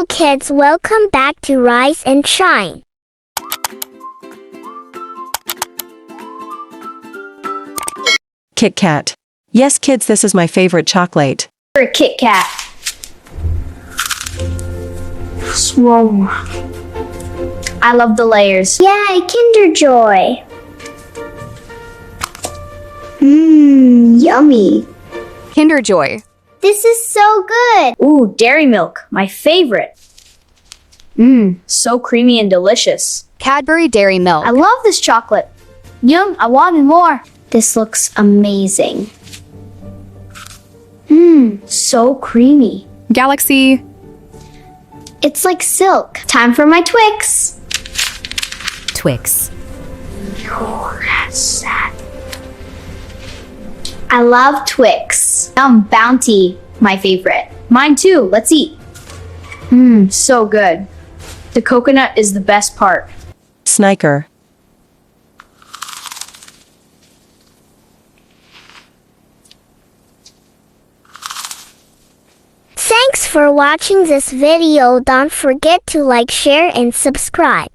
Hello kids, welcome back to Rise and Shine. Kitkat. Yes, kids, this is my favorite chocolate. For a Kitkat. Whoa. I love the layers. Yay, Kinder Joy. Yummy. Kinder Joy. This is so good. Ooh, dairy milk, my favorite. So creamy and delicious. Cadbury Dairy Milk. I love this chocolate. Yum, I wanted more. This looks amazing. So creamy. Galaxy. It's like silk. Time for my Twix. Twix. I love Twix. Bounty, my favorite. Mine too, let's eat. So good. The coconut is the best part. Snicker. Thanks for watching this video. Don't forget to like, share, and subscribe.